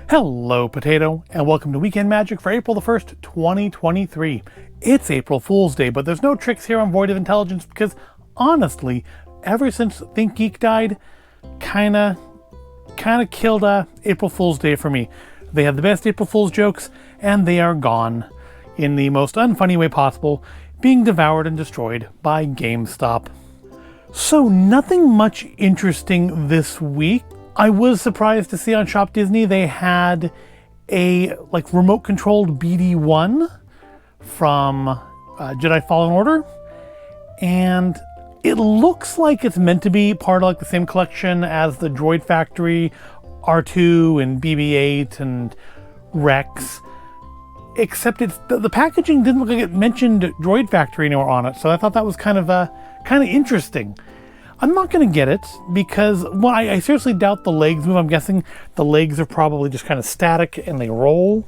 Hello, Potato, and welcome to Weekend Magic for April the 1st, 2023. It's April Fool's Day, but there's no tricks here on Void of Intelligence because, honestly, ever since Think Geek died, kinda killed April Fool's Day for me. They have the best April Fool's jokes, and they are gone, in the most unfunny way possible, being devoured and destroyed by GameStop. So nothing much interesting this week. I was surprised to see on ShopDisney they had a remote controlled BD-1 from Jedi Fallen Order, and it looks like it's meant to be part of the same collection as the Droid Factory, R2 and BB-8 and Rex, except it's the packaging didn't look like it mentioned Droid Factory anywhere on it, so I thought that was kind of interesting. I'm not going to get it because, well, I seriously doubt the legs move. I'm guessing the legs are probably just kind of static and they roll.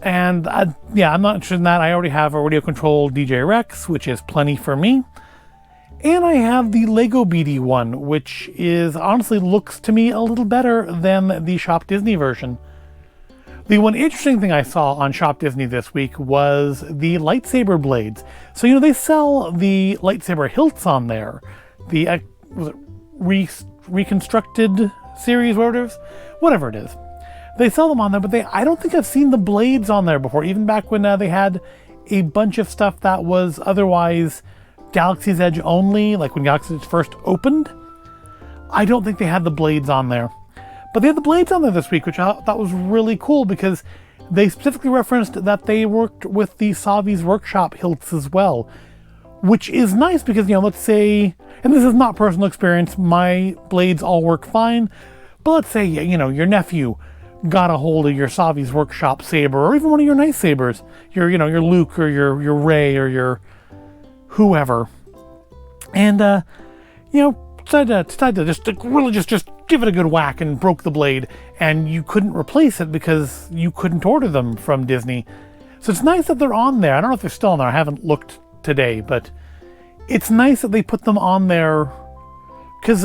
And I'm not interested in that. I already have a radio-controlled DJ Rex, which is plenty for me. And I have the Lego BD-1, which honestly looks to me a little better than the ShopDisney version. The one interesting thing I saw on ShopDisney this week was the lightsaber blades. So, they sell the lightsaber hilts on there. The reconstructed series, whatever it is. They sell them on there, but I don't think I've seen the blades on there before, even back when they had a bunch of stuff that was otherwise Galaxy's Edge only, like when Galaxy's Edge first opened. I don't think they had the blades on there. But they had the blades on there this week, which I thought was really cool because they specifically referenced that they worked with the Savi's Workshop hilts as well. Which is nice because, let's say, and this is not personal experience, my blades all work fine, but let's say, your nephew got a hold of your Savi's Workshop saber, or even one of your nice sabers, your Luke or your Rey or your whoever, and, decided to just give it a good whack and broke the blade, and you couldn't replace it because you couldn't order them from Disney. So it's nice that they're on there. I don't know if they're still on there. I haven't looked today, but it's nice that they put them on there because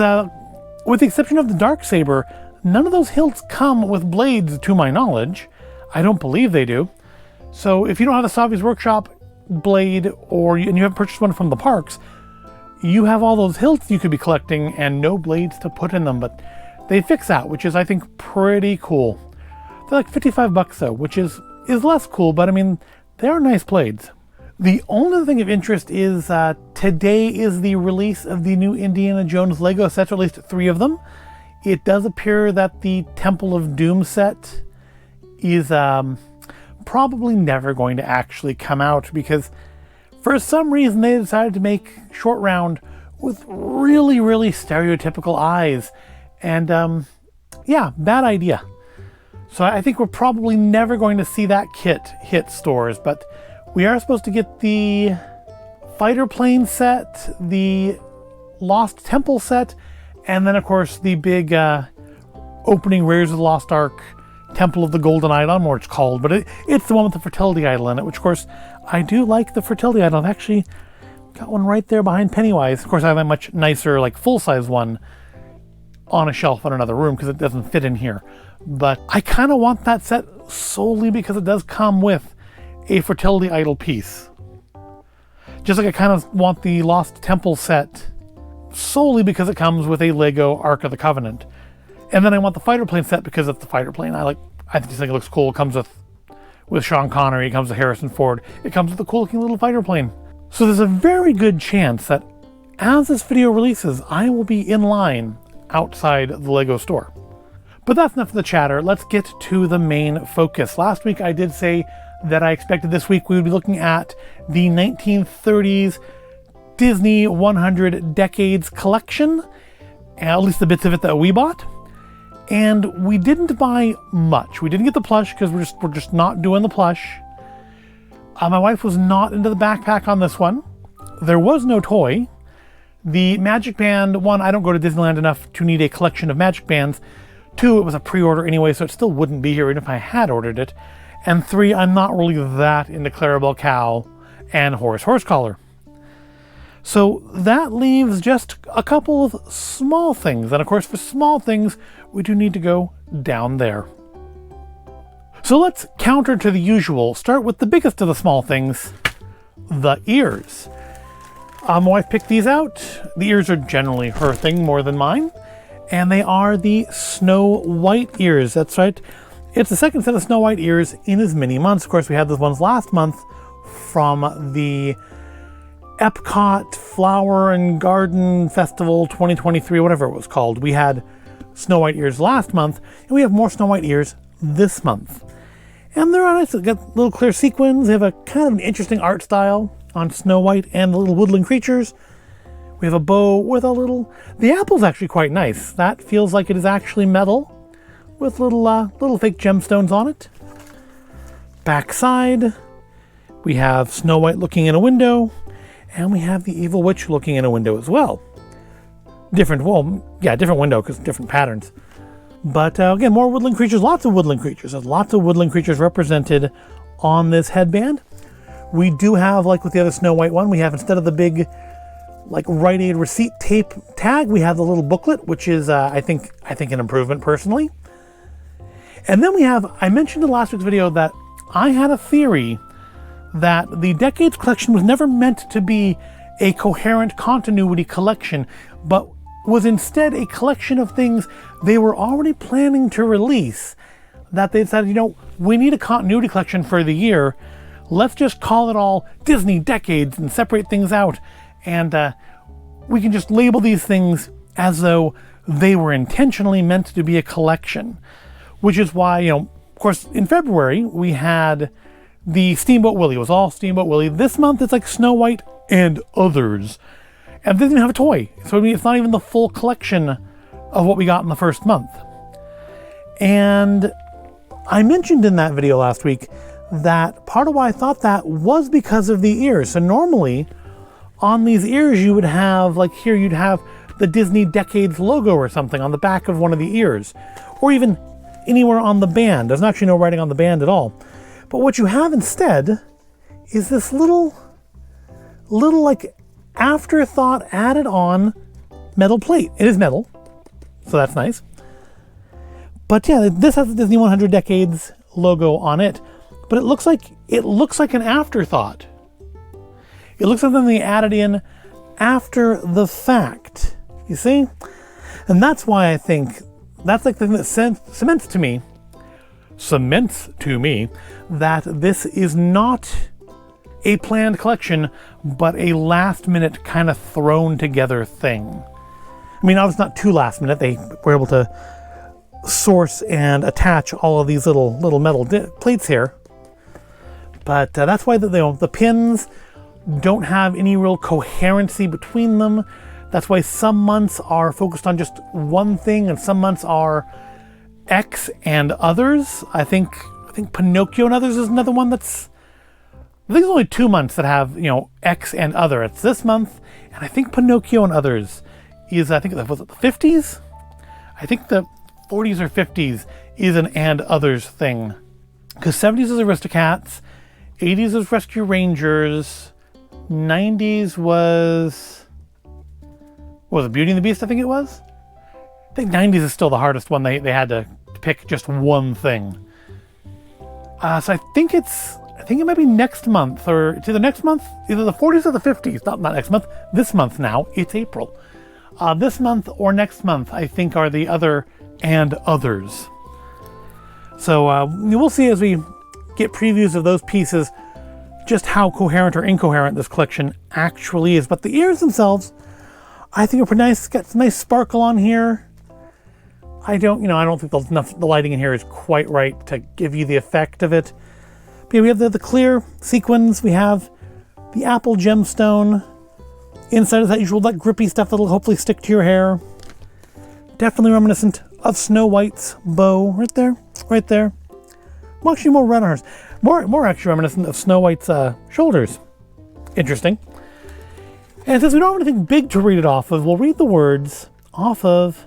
with the exception of the Darksaber, none of those hilts come with blades to my knowledge. I don't believe they do. So if you don't have a Savi's Workshop blade and you haven't purchased one from the parks, you have all those hilts you could be collecting and no blades to put in them, but they fix that, which is I think pretty cool. They're like $55 though, which is less cool, but they are nice blades. The only thing of interest is today is the release of the new Indiana Jones Lego sets, or at least 3 of them. It does appear that the Temple of Doom set is probably never going to actually come out because for some reason they decided to make Short Round with really, really stereotypical eyes. And bad idea. So I think we're probably never going to see that kit hit stores, but we are supposed to get the fighter plane set, the Lost Temple set, and then of course the big opening Raiders of the Lost Ark Temple of the Golden Idol, I don't know what it's called, but it's the one with the fertility idol in it, which of course I do like the fertility idol. I've actually got one right there behind Pennywise. Of course I have a much nicer full-size one on a shelf in another room because it doesn't fit in here. But I kind of want that set solely because it does come with a fertility idol piece. Just like I kind of want the Lost Temple set solely because it comes with a Lego Ark of the Covenant. And then I want the fighter plane set because it's the fighter plane. I just think it looks cool. It comes with Sean Connery, it comes with Harrison Ford, it comes with a cool looking little fighter plane. So there's a very good chance that as this video releases, I will be in line outside the Lego store. But that's enough of the chatter. Let's get to the main focus. Last week I did say that I expected this week we would be looking at the 1930s Disney 100 Decades collection, at least the bits of it that we bought. And we didn't buy much. We didn't get the plush because we're just not doing the plush. My wife was not into the backpack on this one. There was no toy. The Magic Band, 1, I don't go to Disneyland enough to need a collection of Magic Bands. 2, it was a pre-order anyway, so it still wouldn't be here even if I had ordered it. And 3, I'm not really that into Clarabelle Cow and Horsecollar. So that leaves just a couple of small things. And of course, for small things, we do need to go down there. So let's counter to the usual. Start with the biggest of the small things, the ears. My wife picked these out. The ears are generally her thing more than mine. And they are the Snow White ears. That's right. It's the second set of Snow White ears in as many months. Of course, we had those ones last month from the Epcot Flower and Garden Festival 2023, whatever it was called. We had Snow White ears last month, and we have more Snow White ears this month. And they're nice. They've got little clear sequins. They have a kind of an interesting art style on Snow White and the little woodland creatures. We have a bow with a little... The apple's actually quite nice. That feels like it is actually metal with little fake gemstones on it. Backside, we have Snow White looking in a window, and we have the Evil Witch looking in a window as well. Different window because different patterns. But again, more woodland creatures, lots of woodland creatures. There's lots of woodland creatures represented on this headband. We do have, like with the other Snow White one, we have, instead of the big like Rite Aid receipt tape tag, we have the little booklet, which is I think an improvement personally. And then we have, I mentioned in last week's video that I had a theory that the Decades collection was never meant to be a coherent continuity collection, but was instead a collection of things they were already planning to release, that they decided, we need a continuity collection for the year. Let's just call it all Disney Decades and separate things out. And we can just label these things as though they were intentionally meant to be a collection. Which is why, of course, in February, we had the Steamboat Willie. It was all Steamboat Willie. This month, it's like Snow White and others. And it doesn't even have a toy. So it's not even the full collection of what we got in the first month. And I mentioned in that video last week that part of why I thought that was because of the ears. So normally, on these ears, you would have, like here, you'd have the Disney Decades logo or something on the back of one of the ears. Or even anywhere on the band. There's actually no writing on the band at all. But what you have instead is this little like afterthought added on metal plate. It is metal, so that's nice. But yeah, this has the Disney 100 Decades logo on it, but it looks like an afterthought. It looks like something they added in after the fact. You see? And that's why I think that's like the thing that cements to me that this is not a planned collection, but a last minute kind of thrown together thing. I mean, obviously not too last minute. They were able to source and attach all of these little metal plates here. But that's why the pins don't have any real coherency between them. That's why some months are focused on just one thing and some months are X and others. I think Pinocchio and others is another one that's... I think there's only 2 months that have, X and other. It's this month, and I think Pinocchio and others is, was it the 50s? I think the 40s or 50s is an and others thing. Because 70s is Aristocats, 80s is Rescue Rangers, 90s was it Beauty and the Beast, I think it was? I think 90s is still the hardest one. They had to pick just one thing. So I think it might be next month, or it's either next month, either the 40s or the 50s. Not next month, this month now. It's April. This month or next month, I think, are the other and others. So we'll see as we get previews of those pieces just how coherent or incoherent this collection actually is. But the ears themselves, I think are pretty nice. It's got some nice sparkle on here. I don't think the lighting in here is quite right to give you the effect of it. But yeah, we have the clear sequins. We have the apple gemstone. Inside is that usual grippy stuff that'll hopefully stick to your hair. Definitely reminiscent of Snow White's bow. Right there. Well, actually more red on hers. More actually reminiscent of Snow White's shoulders. Interesting. And since we don't have anything big to read it off of, we'll read the words off of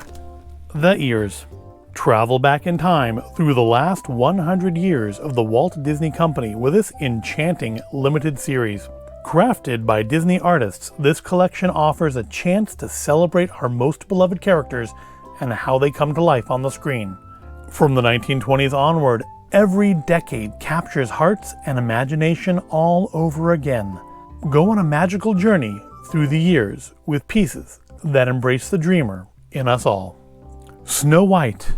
the ears. Travel back in time through the last 100 years of the Walt Disney Company with this enchanting limited series. Crafted by Disney artists, this collection offers a chance to celebrate our most beloved characters and how they come to life on the screen. From the 1920s onward, Every decade captures hearts and imagination all over again. Go on a magical journey through the years with pieces that embrace the dreamer in us all. Snow White.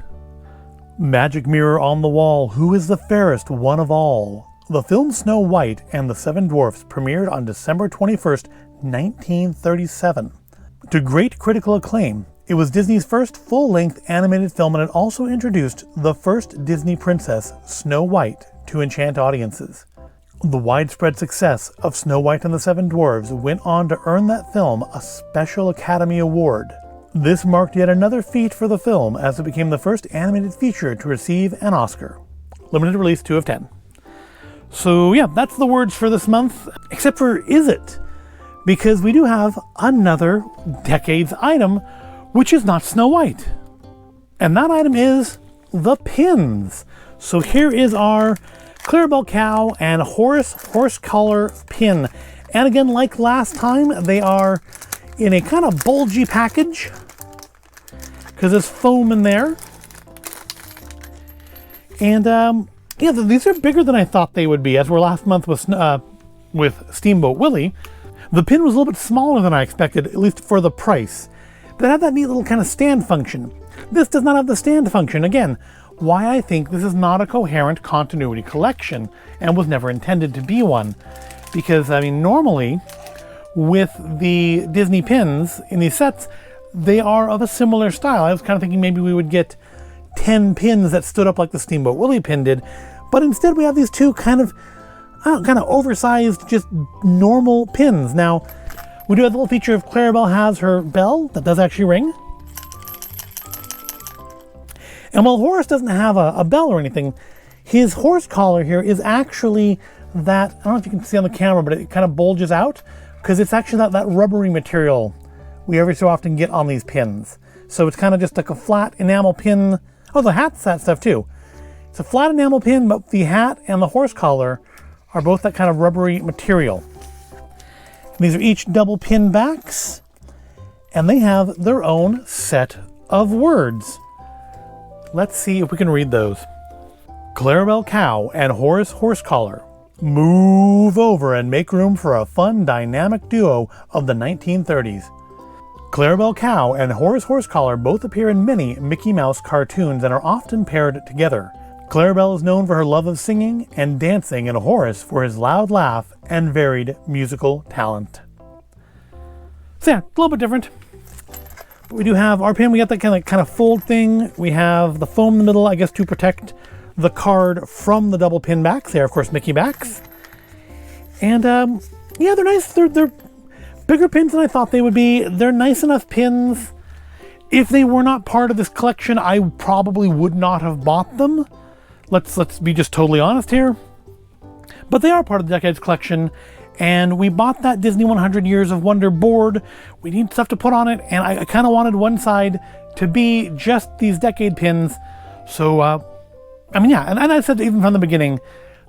Magic mirror on the wall, who is the fairest one of all? The film Snow White and the Seven Dwarfs premiered on December 21st, 1937. To great critical acclaim, it was Disney's first full-length animated film, and it also introduced the first Disney princess, Snow White, to enchant audiences. The widespread success of Snow White and the Seven Dwarfs went on to earn that film a special Academy Award. This marked yet another feat for the film, as it became the first animated feature to receive an Oscar. Limited release 2 of 10. So yeah, that's the words for this month, except for is it? Because we do have another Decades item, which is not Snow White. And that item is the pins. So here is our Clarabelle cow and Horace Horsecollar pin. And again, like last time, they are in a kind of bulgy package because there's foam in there. And yeah, these are bigger than I thought they would be. As we're last month with Steamboat Willie, the pin was a little bit smaller than I expected, at least for the price. But it had that neat little kind of stand function. This does not have the stand function. Again, why I think this is not a coherent continuity collection and was never intended to be one. Because, I mean, normally with the Disney pins in these sets, they are of a similar style. I was kind of thinking maybe we would get 10 pins that stood up like the Steamboat Willie pin did, but instead we have these two kind of oversized, just normal pins. Now, we do have the little feature of Clarabelle has her bell that does actually ring. And while Horace doesn't have a bell or anything, his horse collar here is actually that, I don't know if you can see on the camera, but it kind of bulges out, because it's actually that rubbery material we every so often get on these pins. So it's kind of just like a flat enamel pin. Oh, the hat's that stuff too. It's a flat enamel pin, but the hat and the horse collar are both that kind of rubbery material. These are each double pin backs, and they have their own set of words. Let's see if we can read those. Clarabelle cow and Horace Horsecollar. Move over and make room for a fun, dynamic duo of the 1930s. Clarabelle cow and Horace Horsecollar both appear in many Mickey Mouse cartoons and are often paired together. Clarabelle is known for her love of singing and dancing, and Horace for his loud laugh and varied musical talent. So yeah, a little bit different. But we do have our pin. We got that kind of fold thing. We have the foam in the middle, I guess, to protect the card from the double pin backs. They are, of course, Mickey backs. And yeah, they're nice. They're bigger pins than I thought they would be. They're nice enough pins. If they were not part of this collection, I probably would not have bought them. Let's be just totally honest here. But they are part of the Decades collection, and we bought that Disney 100 Years of Wonder board. We need stuff to put on it, and I kind of wanted one side to be just these Decade pins. So, I mean, yeah, and I said even from the beginning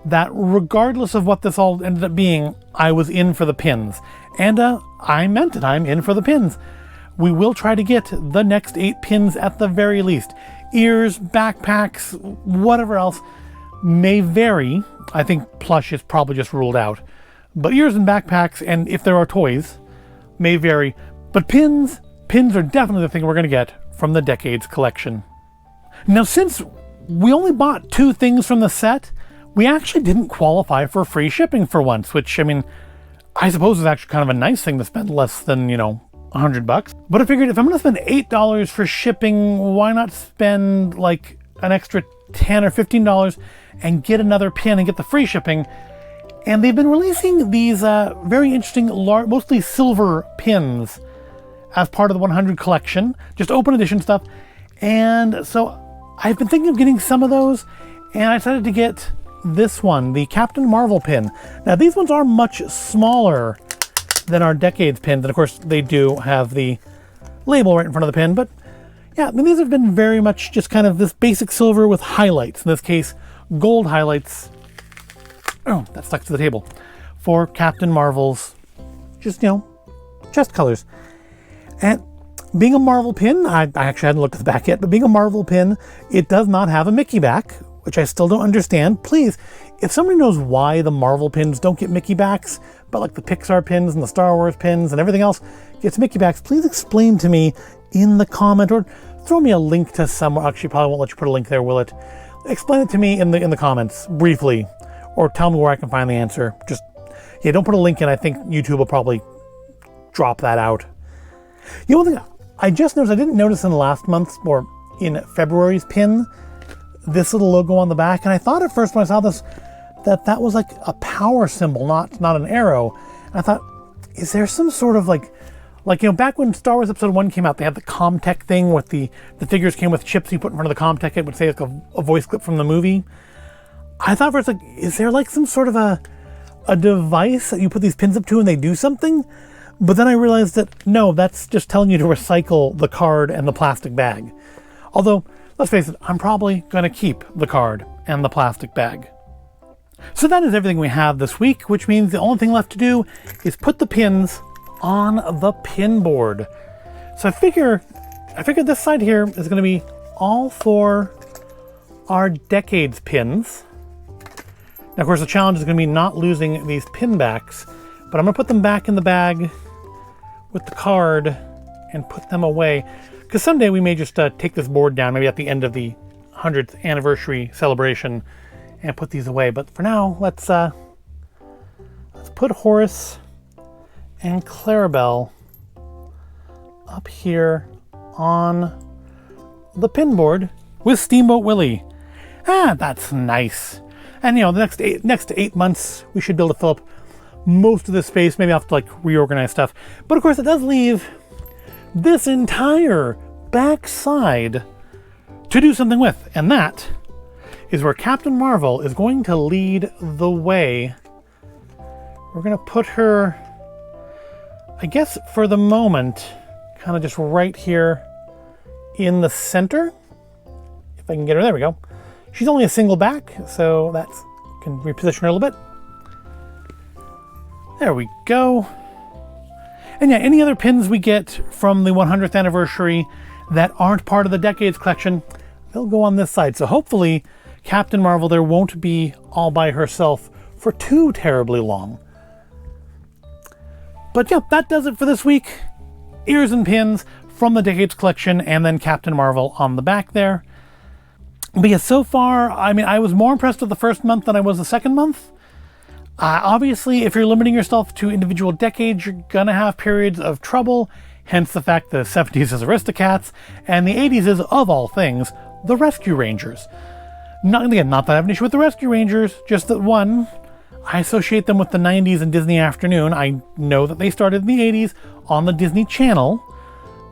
that regardless of what this all ended up being, I was in for the pins. And I meant it. I'm in for the pins. We will try to get the next 8 pins at the very least. Ears, backpacks, whatever else may vary. I think plush is probably just ruled out. But ears and backpacks, and if there are toys, may vary. But pins are definitely the thing we're going to get from the Decades collection. Now, since we only bought 2 things from the set, we actually didn't qualify for free shipping for once, which, I mean, I suppose is actually kind of a nice thing to spend less than, $100. But I figured if I'm going to spend $8 for shipping, why not spend like an extra $10 or $15 and get another pin and get the free shipping? And they've been releasing these very interesting, mostly silver pins as part of the 100 collection, just open edition stuff. And so I've been thinking of getting some of those, and I decided to get this one, the Captain Marvel pin. Now these ones are much smaller than our Decades pins, and of course they do have the label right in front of the pin, but yeah, I mean, these have been very much just kind of this basic silver with highlights, in this case gold highlights. Oh, that stuck to the table, for Captain Marvel's just chest colors. And being a Marvel pin, I actually hadn't looked at the back yet, but being a Marvel pin, it does not have a Mickey back, which I still don't understand. Please, if somebody knows why the Marvel pins don't get Mickey backs, but like the Pixar pins and the Star Wars pins and everything else gets Mickey backs, please explain to me in the comment, or throw me a link to somewhere. Actually, probably won't let you put a link there, will it? Explain it to me in the comments briefly, or tell me where I can find the answer. Just, yeah, don't put a link in. I think YouTube will probably drop that out. You know, one thing I just noticed, I didn't notice in last month's or in February's pin, this little logo on the back, and I thought at first when I saw this that was like a power symbol, not an arrow. And I thought, is there some sort of like, you know, back when Star Wars Episode 1 came out, they had the Comtech thing with the figures came with chips you put in front of the Comtech, it would say like a voice clip from the movie. I thought first, like, is there like some sort of a device that you put these pins up to and they do something? But then I realized that no, that's just telling you to recycle the card and the plastic bag. Although, let's face it, I'm probably going to keep the card and the plastic bag. So that is everything we have this week, which means the only thing left to do is put the pins on the pin board. So I figure this side here is going to be all for our Decades pins. Now, of course, the challenge is going to be not losing these pin backs, but I'm going to put them back in the bag with the card and put them away. Because someday we may just take this board down, maybe at the end of the 100th anniversary celebration, and put these away. But for now, let's put Horace and Clarabelle up here on the pin board with Steamboat Willie. That's nice. And you know, the next 8 months, we should be able to fill up most of this space. Maybe I'll have to like reorganize stuff. But of course, it does leave this entire back side to do something with. And that is where Captain Marvel is going to lead the way. We're going to put her, I guess for the moment, kind of just right here in the center. If I can get her, there we go. She's only a single back, so that can reposition her a little bit. There we go. And yeah, any other pins we get from the 100th anniversary that aren't part of the Decades collection, they'll go on this side. So hopefully Captain Marvel there won't be all by herself for too terribly long. But yeah, that does it for this week. Ears and pins from the Decades collection, and then Captain Marvel on the back there. But yeah, so far, I mean, I was more impressed with the first month than I was the second month. Obviously, if you're limiting yourself to individual decades, you're gonna have periods of trouble, hence the fact the 70s is Aristocats, and the 80s is, of all things, the Rescue Rangers. Not that I have an issue with the Rescue Rangers, just that one, I associate them with the 90s and Disney Afternoon. I know that they started in the 80s on the Disney Channel,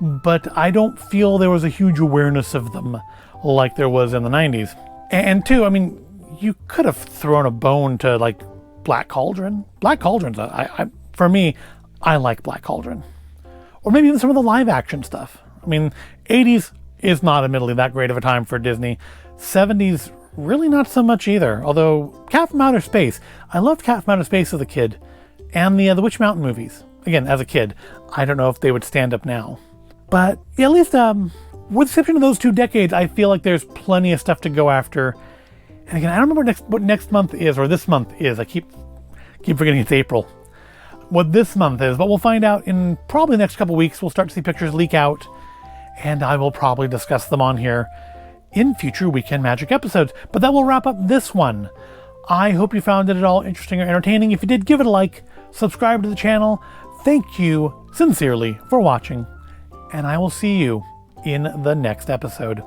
but I don't feel there was a huge awareness of them like there was in the 90s. And two, I mean, you could have thrown a bone to like Black Cauldron. Black Cauldron's, for me, I like Black Cauldron. Or maybe even some of the live action stuff. I mean, 80s is not admittedly that great of a time for Disney. 70s, really not so much either. Although, Cat from Outer Space. I loved Cat from Outer Space as a kid. And the Witch Mountain movies. Again, as a kid. I don't know if they would stand up now. But, yeah, at least, with the exception of those two decades, I feel like there's plenty of stuff to go after. And again, I don't remember what next month is, or this month is. I keep forgetting it's April. What this month is, but we'll find out in probably the next couple weeks. We'll start to see pictures leak out, and I will probably discuss them on here in future Weekend Magic episodes. But that will wrap up this one. I hope you found it at all interesting or entertaining. If you did, give it a like, subscribe to the channel. Thank you sincerely for watching, and I will see you in the next episode.